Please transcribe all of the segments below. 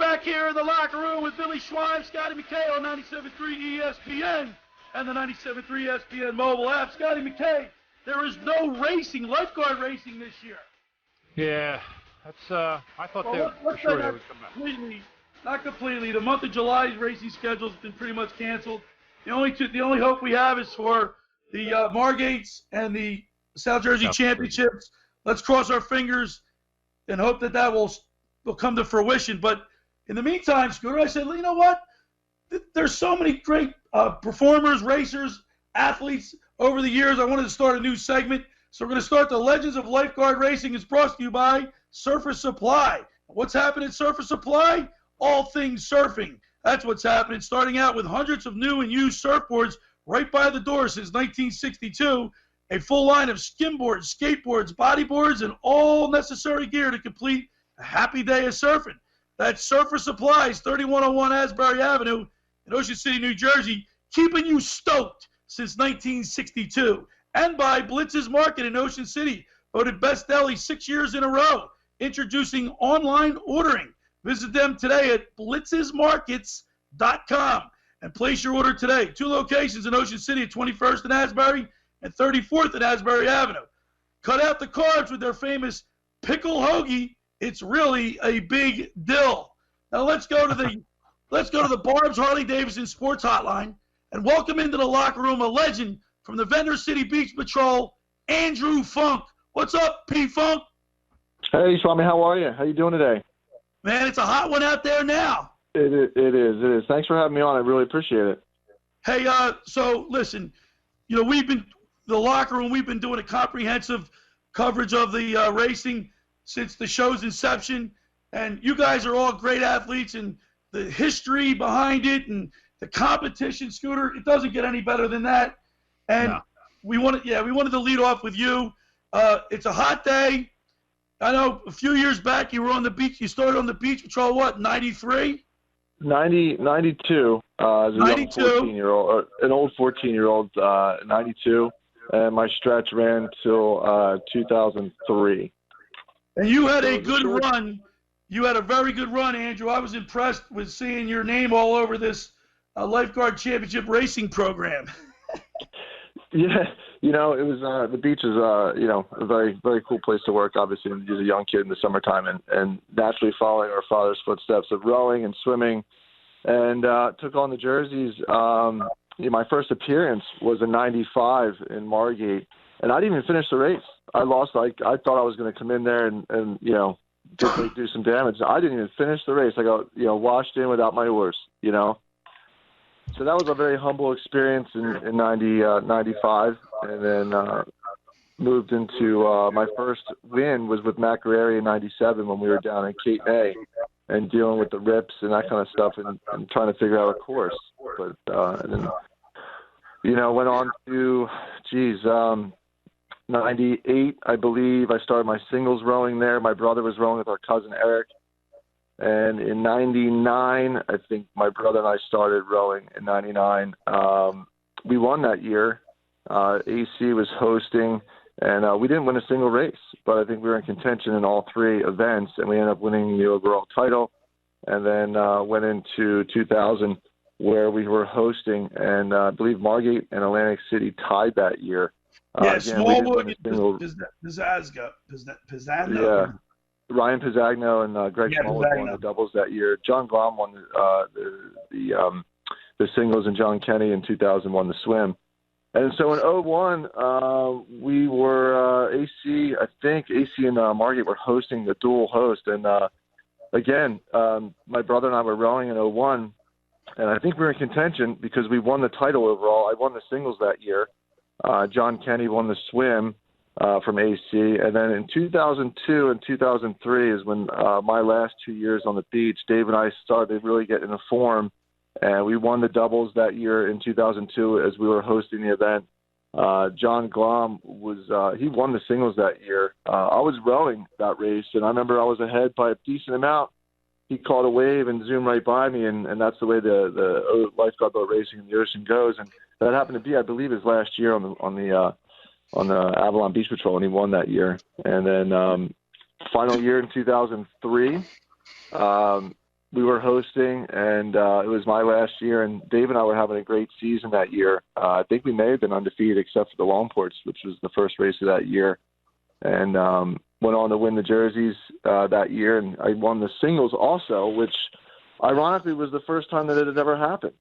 back here in the locker room with Billy Schweim, Scotty McKay on 97.3 ESPN and the 97.3 ESPN mobile app. Scotty McKay, there is no racing, lifeguard racing this year. Yeah, that's. I thought they would come back. Not completely. The month of July's racing schedule has been pretty much canceled. The only hope we have is for the Margates and the South Jersey Championships. Let's cross our fingers and hope that will come to fruition. But in the meantime, Scooter, I said, you know what? There's so many great performers, racers, athletes over the years. I wanted to start a new segment. So we're going to start the Legends of Lifeguard Racing. It's brought to you by Surfer Supply. What's happening at Surfer Supply? All things surfing. That's what's happening, starting out with hundreds of new and used surfboards right by the door since 1962, a full line of skimboards, skateboards, bodyboards, and all necessary gear to complete a happy day of surfing. That's Surfer Supplies, 3101 Asbury Avenue in Ocean City, New Jersey, keeping you stoked since 1962. And by Blitz's Market in Ocean City, voted Best Deli 6 years in a row, introducing online ordering. Visit them today at blitzesmarkets.com and place your order today. 2 locations in Ocean City at 21st and Asbury and 34th and Asbury Avenue. Cut out the carbs with their famous pickle hoagie. It's really a big deal. Now let's go to the Barb's Harley Davidson Sports Hotline and welcome into the locker room a legend from the Ventnor City Beach Patrol, Andrew Funk. What's up, P-Funk? Hey, Swami, how are you? How you doing today? Man, it's a hot one out there now. It is. Thanks for having me on. I really appreciate it. Hey, so listen, we've been doing a comprehensive coverage of the racing since the show's inception, and you guys are all great athletes, and the history behind it and the competition, Scooter, it doesn't get any better than that. And we wanted to lead off with you. It's a hot day. I know a few years back you were on the beach. You started on the beach patrol, what, 93? 92. As a 92. Young 14-year-old, an old 14-year-old, 92. And my stretch ran till 2003. And you had a good run. You had a very good run, Andrew. I was impressed with seeing your name all over this lifeguard championship racing program. Yeah, it was the beach is a very, very cool place to work. Obviously, as a young kid in the summertime, and naturally following our father's footsteps of rowing and swimming, and took on the jerseys. My first appearance was in '95 in Margate, and I didn't even finish the race. I lost. I thought I was going to come in there and do some damage. I didn't even finish the race. I got washed in without my oars. So that was a very humble experience in 95, and then moved into my first win was with Macquarie in 97 when we were down in Cape May and dealing with the rips and that kind of stuff and trying to figure out a course. But and then, went on to, 98, I believe. I started my singles rowing there. My brother was rowing with our cousin Eric. And in 99, I think my brother and I started rowing in 99. We won that year. AC was hosting, and we didn't win a single race, but I think we were in contention in all 3 events, and we ended up winning the overall title. And then went into 2000 where we were hosting, and I believe Margate and Atlantic City tied that year. Smallwood, Pizzagno. Yeah. Ryan Pizzagno and Greg Smallwood won the doubles that year. John Glom won the singles, and John Kenny in 2000 won the swim. And so in 01, we were AC and Margate were hosting the dual host. And again, my brother and I were rowing in 01, and I think we were in contention because we won the title overall. I won the singles that year. John Kenny won the swim. From AC, and then in 2002 and 2003 is when my last 2 years on the beach, Dave and I started really getting into form, and we won the doubles that year in 2002 as we were hosting the event. John Glom he won the singles that year. I was rowing that race, and I remember I was ahead by a decent amount. He caught a wave and zoomed right by me, and that's the way the lifeguard boat racing in the ocean goes. And that happened to be, I believe, his last year on the Avalon Beach Patrol, and he won that year. And then final year in 2003, we were hosting, and it was my last year, and Dave and I were having a great season that year. I think we may have been undefeated except for the Longports, which was the first race of that year, and went on to win the jerseys that year, and I won the singles also, which ironically was the first time that it had ever happened.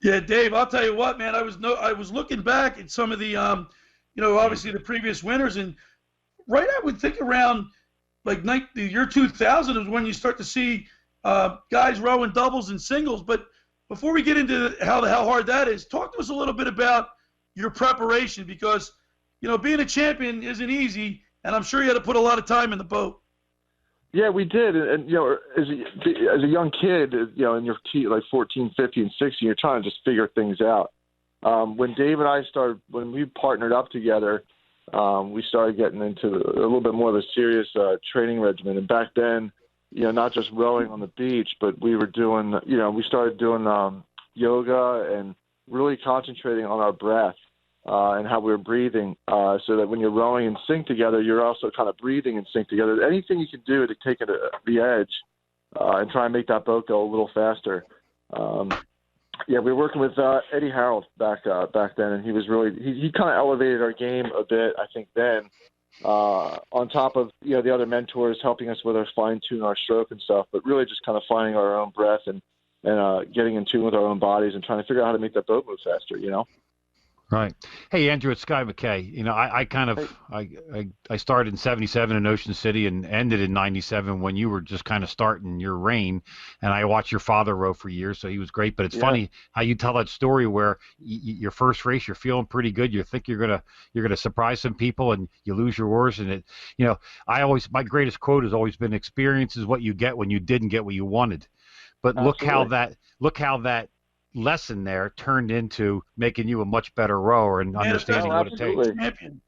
Yeah, Dave, I'll tell you what, man. I was looking back at some of the, obviously the previous winners, and right, I would think around like the year 2000 is when you start to see guys rowing doubles and singles. But before we get into how hard that is, talk to us a little bit about your preparation, because being a champion isn't easy, and I'm sure you had to put a lot of time in the boat. Yeah, we did, and as a young kid, in your like 14, 15, 16, you're trying to just figure things out. When Dave and I when we partnered up together, we started getting into a little bit more of a serious training regimen. And back then, not just rowing on the beach, but we were doing, we started doing yoga and really concentrating on our breath and how we were breathing, so that when you're rowing in sync together, you're also kind of breathing in sync together. Anything you can do to take it to the edge and try and make that boat go a little faster. Yeah, we were working with Eddie Harold back then, and he was really he kind of elevated our game a bit, I think, then. On top of the other mentors helping us with our fine tune our stroke and stuff, but really just kind of finding our own breath and getting in tune with our own bodies and trying to figure out how to make that boat move faster. Right. Hey, Andrew, it's Sky McKay. I started in 77 in Ocean City and ended in 97 when you were just kind of starting your reign. And I watched your father row for years, so he was great. But it's funny how you tell that story where your first race, you're feeling pretty good. You think you're gonna surprise some people, and you lose your oars. And my greatest quote has always been, "Experience is what you get when you didn't get what you wanted." But Absolutely. look how that lesson there turned into making you a much better rower and understanding what it takes. Champion.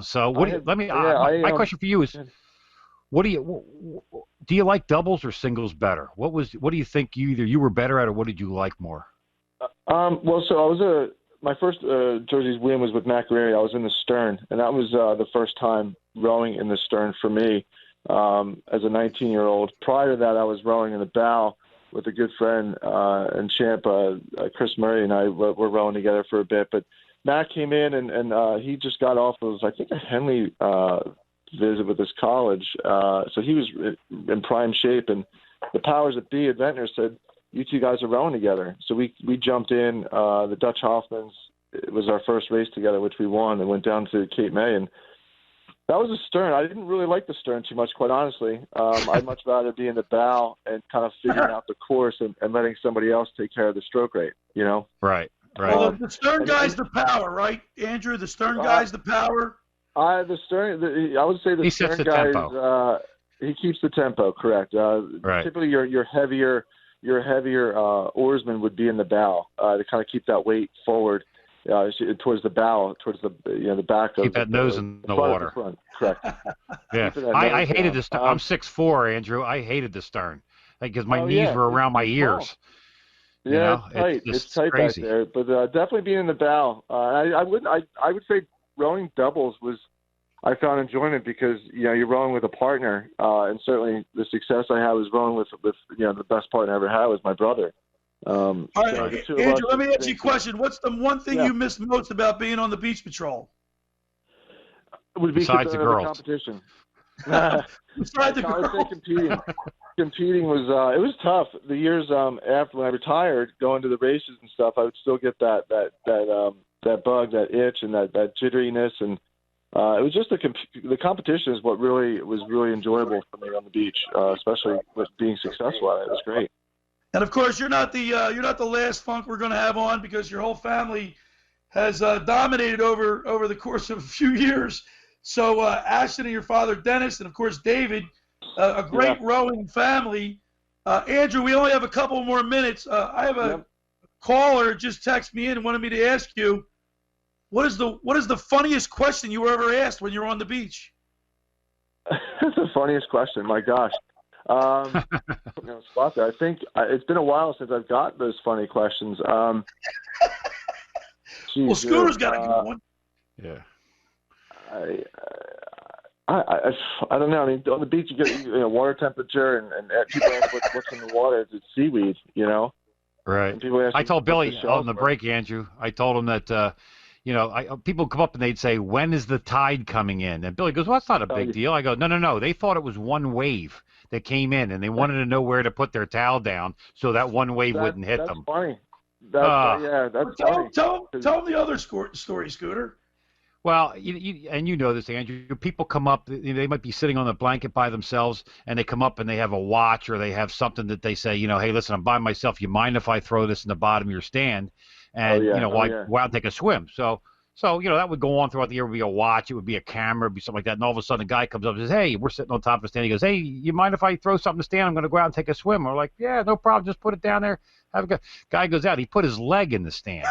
So my question for you is, do you like doubles or singles better? What do you think you were better at, or what did you like more? Well, so I was my first jerseys win was with Matt Guerrieri. I was in the stern, and that was the first time rowing in the stern for me as a 19-year-old. Prior to that, I was rowing in the bow with a good friend and champ, Chris Murray, and I were rowing together for a bit. But Matt came in, and he just got off of, I think, a Henley visit with his college. So he was in prime shape, and the powers that be at Ventnor said, "You two guys are rowing together." So we jumped in. The Dutch Hoffmans, it was our first race together, which we won, and went down to Cape May. And that was a stern. I didn't really like the stern too much, quite honestly. I'd much rather be in the bow and kind of figuring out the course and letting somebody else take care of the stroke rate, Right. Well, the stern guy's the power, right, Andrew? The stern guy's the power. I would say the stern guy, he keeps the tempo, correct. Right. Typically, your heavier oarsman would be in the bow to kind of keep that weight forward. Towards the bow, towards the back of keep that nose in the water. Front. Correct. Yeah, I hated the stern. I'm 6'4", Andrew. I hated the stern because my knees were around my ears. Yeah, it's tight. It's tight crazy back there, but definitely being in the bow. I would say rowing doubles was. I found enjoyment because you're rowing with a partner, and certainly the success I had was rowing with the best partner I ever had was my brother. All right, Andrew, let me ask you a question. What's the one thing you miss most about being on the beach patrol? Would be besides the girls. Competition. Besides the girls. I would say competing was it was tough. The years after when I retired, going to the races and stuff, I would still get that bug, that itch, and that jitteriness, and it was just the competition is what was really enjoyable for me on the beach, especially with being successful at it. It was great. And of course, you're not the last Funk we're going to have on, because your whole family has dominated over the course of a few years. So Ashton and your father Dennis, and of course David, a great rowing family. Andrew, we only have a couple more minutes. I have a caller just texted me in and wanted me to ask you, what is the funniest question you were ever asked when you were on the beach? That's the funniest question. My gosh. Spot there. I think it's been a while since I've got those funny questions. Well, Scooter's got a good one. Yeah. I don't know. I mean, on the beach you get water temperature, and people ask what's in the water. It's seaweed, Right. And people ask I told what the Billy shells on the were. break, Andrew. I told him that people come up and they'd say, "When is the tide coming in?" And Billy goes, "Well, that's not a big deal." I go, "No. They thought it was one wave that came in, and they wanted to know where to put their towel down so that one wave wouldn't hit That's them." funny. Uh, That's Tell, funny. tell them the other story, Scooter. Well, you know this, Andrew. People come up, they might be sitting on a blanket by themselves, and they come up and they have a watch or they have something that they say, "Hey, listen, I'm by myself. You mind if I throw this in the bottom of your stand?" And why go out and take a swim? So that would go on throughout the year. It would be a watch, it would be a camera, it would be something like that. And all of a sudden, a guy comes up and says, "Hey, we're sitting on top of the stand." He goes, "Hey, you mind if I throw something in the stand? I'm going to go out and take a swim." We're like, "Yeah, no problem. Just put it down there. Have a good." Guy goes out. He put his leg in the stand.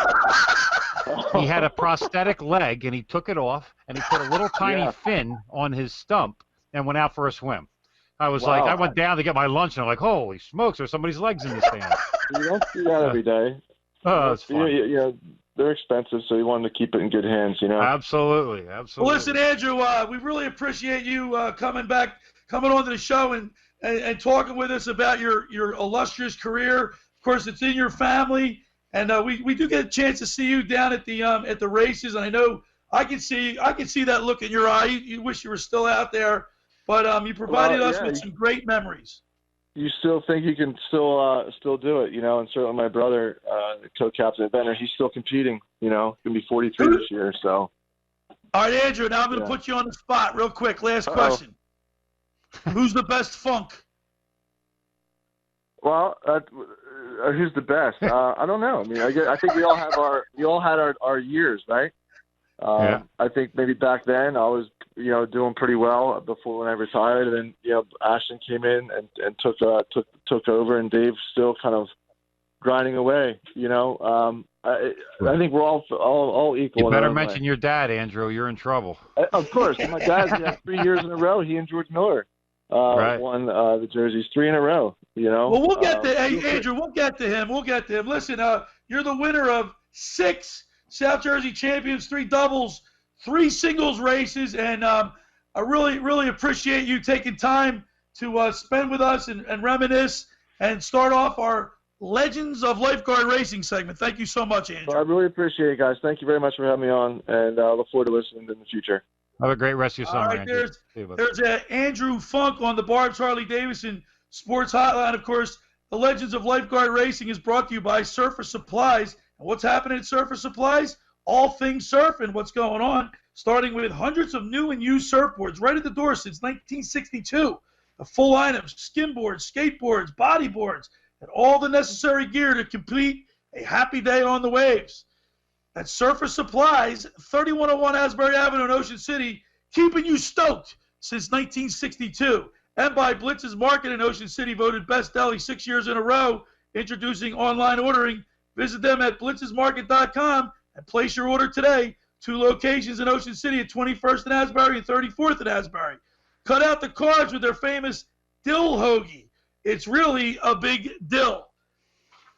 He had a prosthetic leg, and he took it off, and he put a little tiny fin on his stump and went out for a swim. I was like, I went down to get my lunch, and I'm like, holy smokes, there's somebody's legs in the stand. You don't see that every day. Oh, it's funny. They're expensive, so you wanted to keep it in good hands, Absolutely. Well, listen, Andrew, we really appreciate you coming on to the show and talking with us about your illustrious career. Of course, it's in your family. And we do get a chance to see you down at the races, and I know I can see that look in your eye. You wish you were still out there, but you provided us with some great memories. You still think you can still do it, and certainly my brother, co-captain at Ventnor, he's still competing. Going to be 43 this year. So. All right, Andrew. Now I'm going to put you on the spot real quick. Last question. Who's the best funk? Well, who's the best? I don't know. I mean, I think we all had our years, right? I think maybe back then I was, doing pretty well before when I retired, and then Ashton came in and took over, and Dave's still kind of grinding away. I think we're all equal. You better mention your dad, Andrew. You're in trouble. Of course, my dad had 3 years in a row. He and George Miller won the jerseys 3 in a row. Well, we'll get to Andrew. We'll get to him. Listen, you're the winner of 6 South Jersey champions, 3 doubles, 3 singles races, and I really, really appreciate you taking time to spend with us and reminisce and start off our Legends of Lifeguard Racing segment. Thank you so much, Andrew. Well, I really appreciate it, guys. Thank you very much for having me on, and I look forward to listening in the future. Have a great rest of your summer, all right, Andrew. There's Andrew Funk on the Barb's Harley-Davidson Sports Hotline. Of course, the Legends of Lifeguard Racing is brought to you by Surfer Supplies. And what's happening at Surfer Supplies? All things surfing. What's going on? Starting with hundreds of new and used surfboards right at the door since 1962. A full line of skimboards, skateboards, bodyboards, and all the necessary gear to complete a happy day on the waves. That's Surfer Supplies, 3101 Asbury Avenue in Ocean City, keeping you stoked since 1962. And by Blitz's Market in Ocean City, voted Best Deli 6 years in a row, introducing online ordering. Visit them at blitzesmarket.com and place your order today. 2 locations in Ocean City at 21st and Asbury and 34th and Asbury. Cut out the carbs with their famous dill hoagie. It's really a big dill.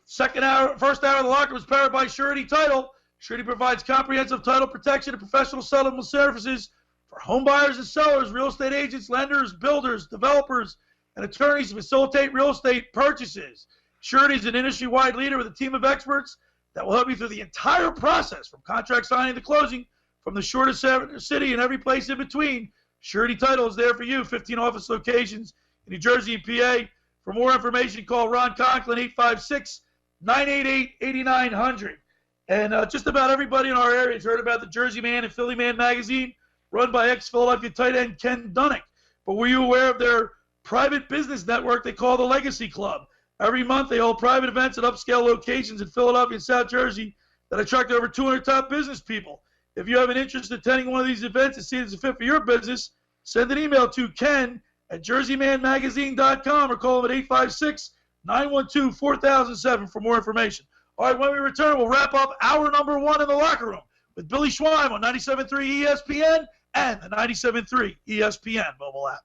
First hour of the locker was powered by Surety Title. Surety provides comprehensive title protection and professional settlement services for home buyers and sellers, real estate agents, lenders, builders, developers, and attorneys to facilitate real estate purchases. Surety is an industry-wide leader with a team of experts that will help you through the entire process, from contract signing to closing, from the shortest city and every place in between. Surety Title is there for you. 15 office locations in New Jersey and PA. For more information, call Ron Conklin, 856-988-8900. And just about everybody in our area has heard about the Jersey Man and Philly Man magazine, run by ex-Philadelphia tight end Ken Dunnick. But were you aware of their private business network they call the Legacy Club? Every month they hold private events at upscale locations in Philadelphia and South Jersey that attract over 200 top business people. If you have an interest in attending one of these events and see it's a fit for your business, send an email to ken@jerseymanmagazine.com or call him at 856-912-4007 for more information. All right, when we return, we'll wrap up hour number 1 in the locker room with Billy Schweim on 97.3 ESPN and the 97.3 ESPN mobile app.